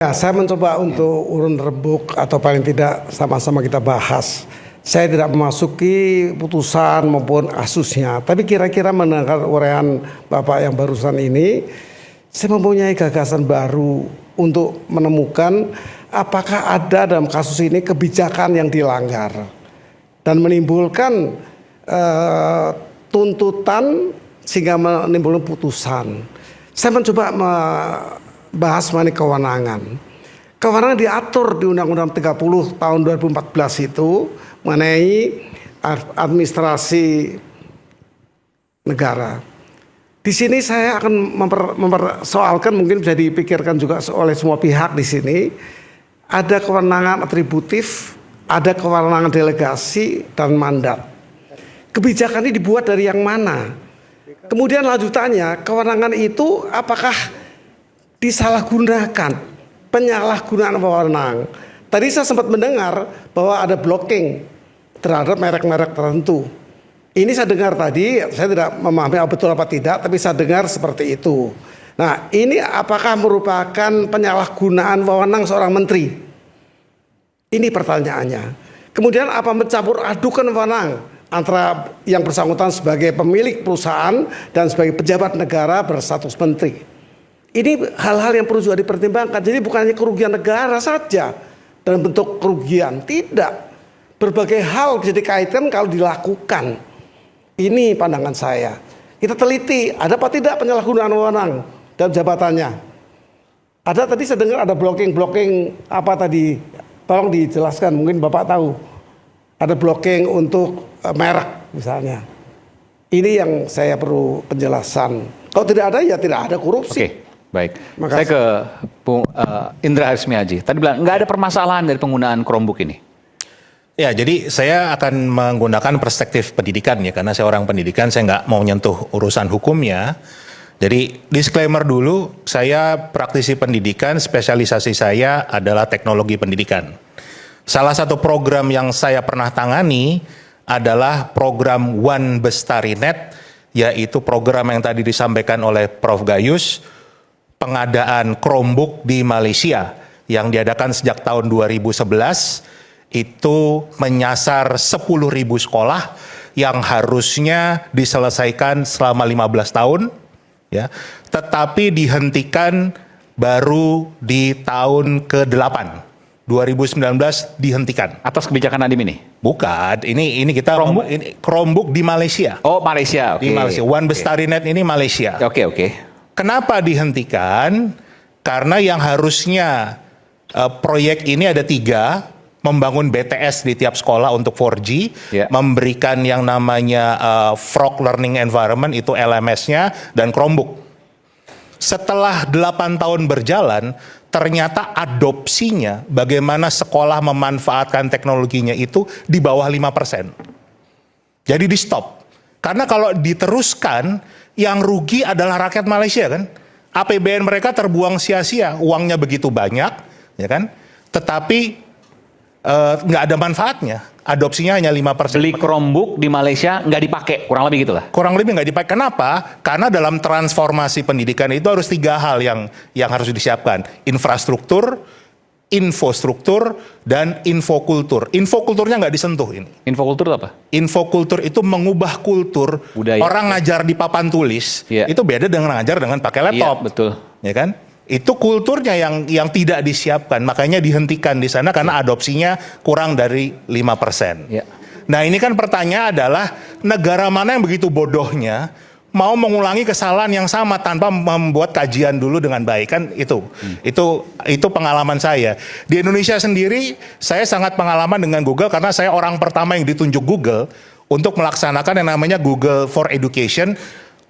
Ya, saya mencoba untuk urun rembuk atau paling tidak sama-sama kita bahas. Saya tidak memasuki putusan maupun kasusnya, tapi kira-kira mendengar uraian Bapak yang barusan ini, saya mempunyai gagasan baru untuk menemukan apakah ada dalam kasus ini kebijakan yang dilanggar dan menimbulkan tuntutan sehingga menimbulkan putusan. Saya mencoba bahas mengenai kewenangan. Kewenangan diatur di Undang-Undang 30 tahun 2014 itu mengenai administrasi negara. Di sini saya akan mempersoalkan, mungkin bisa dipikirkan juga oleh semua pihak di sini. Ada kewenangan atributif, ada kewenangan delegasi dan mandat. Kebijakan ini dibuat dari yang mana? Kemudian lanjutannya, kewenangan itu apakah disalahgunakan, penyalahgunaan wewenang. Tadi saya sempat mendengar bahwa ada blocking terhadap merek-merek tertentu. Ini saya dengar tadi, saya tidak memahami betul apa tidak, tapi saya dengar seperti itu. Nah, ini apakah merupakan penyalahgunaan wewenang seorang menteri? Ini pertanyaannya. Kemudian apa mencampur adukan wewenang antara yang bersangkutan sebagai pemilik perusahaan dan sebagai pejabat negara berstatus menteri? Ini hal-hal yang perlu juga dipertimbangkan. Jadi bukan hanya kerugian negara saja dalam bentuk kerugian, tidak. Berbagai hal bisa dikaitkan kalau dilakukan. Ini pandangan saya. Kita teliti, ada apa tidak penyalahgunaan wewenang dalam jabatannya. Ada tadi saya dengar ada blocking apa tadi? Tolong dijelaskan, mungkin Bapak tahu. Ada blocking untuk merek misalnya. Ini yang saya perlu penjelasan. Kalau tidak ada ya tidak ada korupsi. Oke. Baik, saya ke Bung Indra Harismiaji. Tadi bilang nggak ada permasalahan dari penggunaan Chromebook ini. Ya, jadi saya akan menggunakan perspektif pendidikan ya, karena saya orang pendidikan, saya nggak mau nyentuh urusan hukumnya. Jadi disclaimer dulu, saya praktisi pendidikan, spesialisasi saya adalah teknologi pendidikan. Salah satu program yang saya pernah tangani adalah program One Bestarinet, yaitu program yang tadi disampaikan oleh Prof. Gayus, pengadaan Chromebook di Malaysia yang diadakan sejak tahun 2011 itu menyasar 10.000 sekolah yang harusnya diselesaikan selama 15 tahun ya, tetapi dihentikan baru di tahun ke-8 2019 dihentikan. Atas kebijakan Nadiem ini? Bukan, ini kita Chromebook di Malaysia. Oh, Malaysia. Di Malaysia. One Bestarinet ini Malaysia. Oke. Kenapa dihentikan? Karena yang harusnya proyek ini ada 3, membangun BTS di tiap sekolah untuk 4G, memberikan yang namanya Frog Learning Environment, itu LMS-nya, dan Chromebook. Setelah 8 tahun berjalan, ternyata adopsinya, bagaimana sekolah memanfaatkan teknologinya itu di bawah 5%. Jadi di stop. Karena kalau diteruskan, yang rugi adalah rakyat Malaysia kan. APBN mereka terbuang sia-sia, uangnya begitu banyak, ya kan. Tetapi nggak ada manfaatnya. Adopsinya hanya 5%. Beli Chromebook di Malaysia nggak dipakai, kurang lebih gitulah. Kurang lebih nggak dipakai. Kenapa? Karena dalam transformasi pendidikan itu harus 3 hal yang harus disiapkan: infrastruktur, infostruktur, dan infokultur. Infokulturnya nggak disentuh ini. Infokultur itu apa? Infokultur itu mengubah kultur budaya. Orang ngajar di papan tulis, itu beda dengan ngajar dengan pakai laptop. Iya, betul. Ya kan? Itu kulturnya yang tidak disiapkan, makanya dihentikan di sana karena adopsinya kurang dari 5%. Ya. Nah, ini kan pertanyaan adalah negara mana yang begitu bodohnya mau mengulangi kesalahan yang sama tanpa membuat kajian dulu dengan baik, kan itu. Itu pengalaman saya. Di Indonesia sendiri saya sangat pengalaman dengan Google karena saya orang pertama yang ditunjuk Google untuk melaksanakan yang namanya Google for Education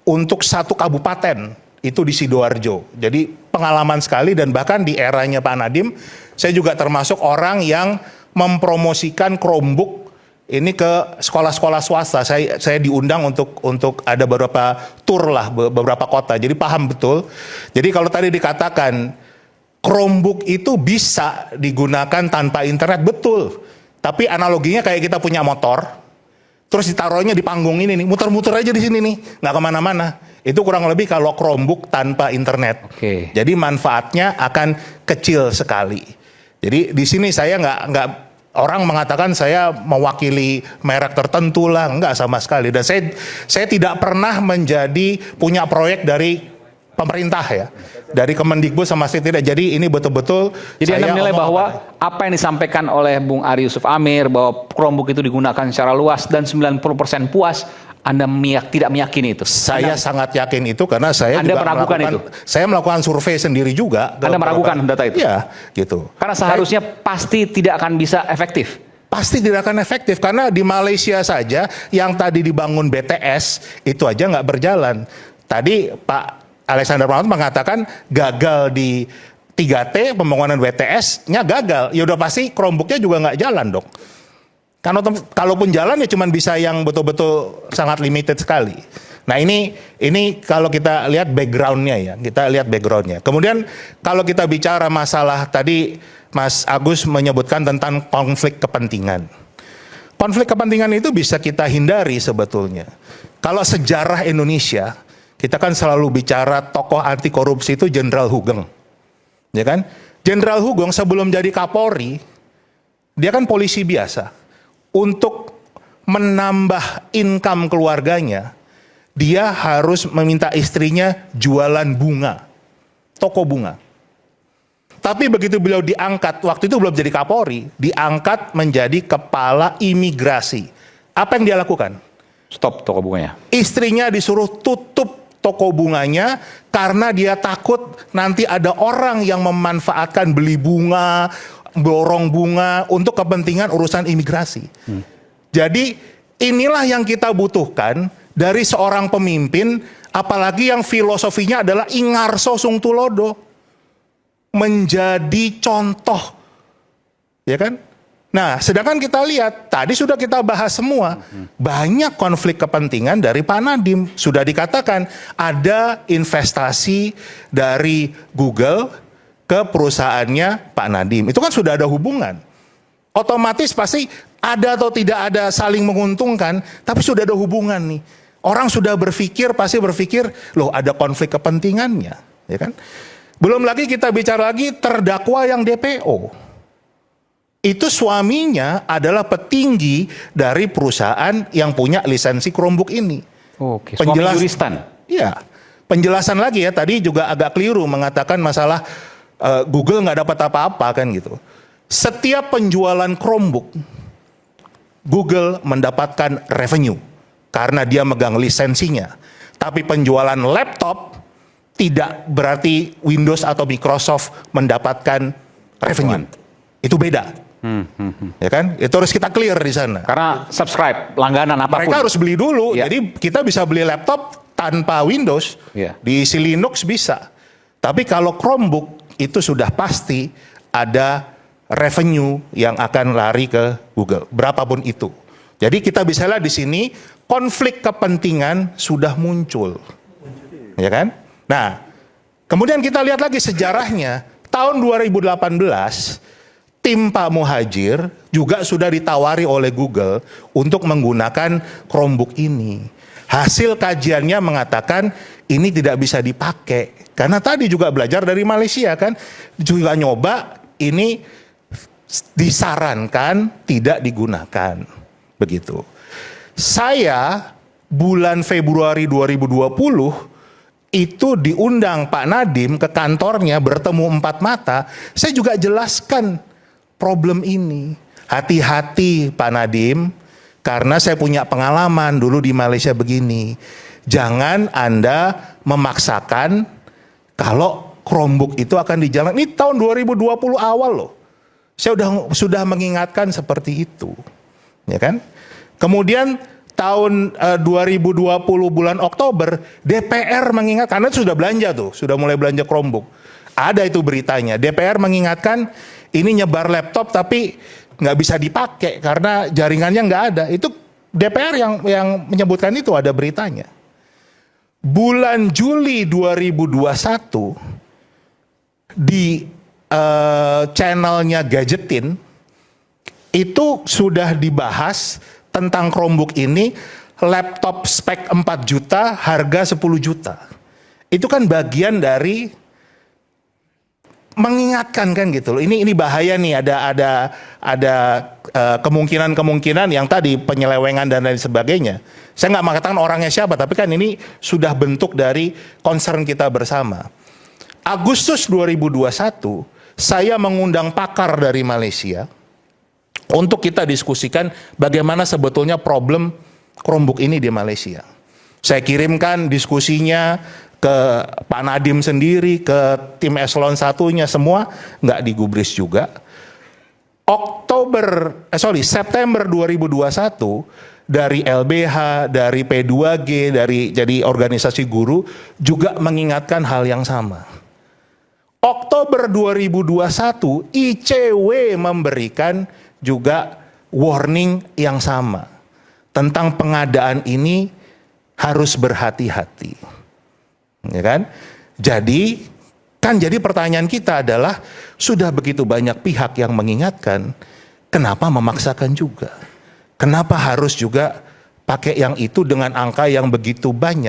untuk 1 kabupaten. Itu di Sidoarjo. Jadi pengalaman sekali, dan bahkan di eranya Pak Nadiem, saya juga termasuk orang yang mempromosikan Chromebook ini ke sekolah-sekolah swasta. Saya diundang untuk ada beberapa tour lah, beberapa kota. Jadi paham betul. Jadi kalau tadi dikatakan Chromebook itu bisa digunakan tanpa internet, betul. Tapi analoginya kayak kita punya motor, terus ditaruhnya di panggung ini nih, muter-muter aja di sini nih, nggak kemana-mana. Itu kurang lebih kalau Chromebook tanpa internet. Oke. Jadi manfaatnya akan kecil sekali. Jadi di sini saya nggak orang mengatakan saya mewakili merek tertentu lah, nggak sama sekali. Dan saya tidak pernah punya proyek dari pemerintah ya, dari Kemendikbud sama sekali tidak. Jadi ini betul-betul. Jadi Anda menilai bahwa apa yang disampaikan oleh Bung Ari Yusuf Amir bahwa Chromebook itu digunakan secara luas dan 90% puas, Anda tidak meyakini itu? Saya sangat yakin itu karena saya Anda juga meragukan itu? Saya melakukan survei sendiri juga. Anda meragukan data itu? Iya, gitu. Karena seharusnya pasti tidak akan bisa efektif. Pasti tidak akan efektif karena di Malaysia saja yang tadi dibangun BTS itu aja nggak berjalan. Tadi Pak Alexander Mahmud mengatakan gagal di 3T, pembangunan BTS-nya gagal. Ya udah pasti Chromebook-nya juga nggak jalan dong. Karena kalaupun jalan ya cuma bisa yang betul-betul sangat limited sekali. Nah ini kalau kita lihat background-nya ya, Kemudian kalau kita bicara masalah tadi Mas Agus menyebutkan tentang konflik kepentingan. Konflik kepentingan itu bisa kita hindari sebetulnya. Kalau sejarah Indonesia, kita kan selalu bicara tokoh anti korupsi itu Jenderal Hugeng. Ya kan? Jenderal Hugeng sebelum jadi Kapolri, dia kan polisi biasa. Untuk menambah income keluarganya, dia harus meminta istrinya jualan bunga, toko bunga. Tapi begitu beliau diangkat, waktu itu belum jadi Kapolri, diangkat menjadi kepala imigrasi. Apa yang dia lakukan? Stop toko bunganya. Istrinya disuruh tutup toko bunganya karena dia takut nanti ada orang yang memanfaatkan beli bunga, borong bunga untuk kepentingan urusan imigrasi. Jadi inilah yang kita butuhkan dari seorang pemimpin, apalagi yang filosofinya adalah ingarso sung tulodo, menjadi contoh, ya kan? Nah, sedangkan kita lihat tadi sudah kita bahas semua, banyak konflik kepentingan dari Pak Nadiem. Sudah dikatakan ada investasi dari Google ke perusahaannya Pak Nadiem. Itu kan sudah ada hubungan. Otomatis pasti ada atau tidak ada saling menguntungkan, tapi sudah ada hubungan nih. Orang sudah pasti berpikir, loh ada konflik kepentingannya, ya kan? Belum lagi kita bicara lagi terdakwa yang DPO. Itu suaminya adalah petinggi dari perusahaan yang punya lisensi Chromebook ini. Oke, suami juristan. Iya. Penjelasan lagi ya, tadi juga agak keliru mengatakan masalah Google nggak dapat apa-apa kan gitu. Setiap penjualan Chromebook, Google mendapatkan revenue karena dia megang lisensinya. Tapi penjualan laptop tidak berarti Windows atau Microsoft mendapatkan revenue. Itu beda. Ya kan? Itu harus kita clear di sana. Karena subscribe, langganan apapun. Mereka harus beli dulu. Ya. Jadi kita bisa beli laptop tanpa Windows, Ya. diisi Linux bisa. Tapi kalau Chromebook itu sudah pasti ada revenue yang akan lari ke Google, berapapun itu. Jadi kita bisa lihat di sini konflik kepentingan sudah muncul, ya kan? Nah, kemudian kita lihat lagi sejarahnya. Tahun 2018, tim Pak Muhadjir juga sudah ditawari oleh Google untuk menggunakan Chromebook ini. Hasil kajiannya mengatakan ini tidak bisa dipakai. Karena tadi juga belajar dari Malaysia kan, juga nyoba, ini disarankan tidak digunakan. Begitu. Saya bulan Februari 2020 itu diundang Pak Nadiem ke kantornya bertemu 4 mata. Saya juga jelaskan problem ini. Hati-hati Pak Nadiem, karena saya punya pengalaman dulu di Malaysia begini. Jangan Anda memaksakan kalau Chromebook itu akan dijalankan. Ini tahun 2020 awal loh. Saya sudah mengingatkan seperti itu. Ya kan? Kemudian tahun 2020 bulan Oktober, DPR mengingat, karena sudah belanja tuh, sudah mulai belanja Chromebook. Ada itu beritanya. DPR mengingatkan ini nyebar laptop tapi nggak bisa dipakai karena jaringannya nggak ada. Itu DPR yang menyebutkan itu, ada beritanya. Bulan Juli 2021 di channelnya Gadgetin itu sudah dibahas tentang Chromebook ini laptop spek 4 juta, harga 10 juta. Itu kan bagian dari mengingatkan kan gitu loh. Ini bahaya nih, ada kemungkinan-kemungkinan yang tadi penyelewengan dan lain sebagainya. Saya nggak mengatakan orangnya siapa, tapi kan ini sudah bentuk dari concern kita bersama. Agustus 2021, saya mengundang pakar dari Malaysia untuk kita diskusikan bagaimana sebetulnya problem Chromebook ini di Malaysia. Saya kirimkan diskusinya ke Pak Nadiem sendiri, ke tim eselon satunya, semua nggak digubris juga. September 2021 dari LBH, dari P2G, jadi organisasi guru juga mengingatkan hal yang sama. Oktober 2021 ICW memberikan juga warning yang sama tentang pengadaan ini harus berhati-hati. Ya kan? Jadi pertanyaan kita adalah sudah begitu banyak pihak yang mengingatkan, kenapa memaksakan juga? Kenapa harus juga pakai yang itu dengan angka yang begitu banyak?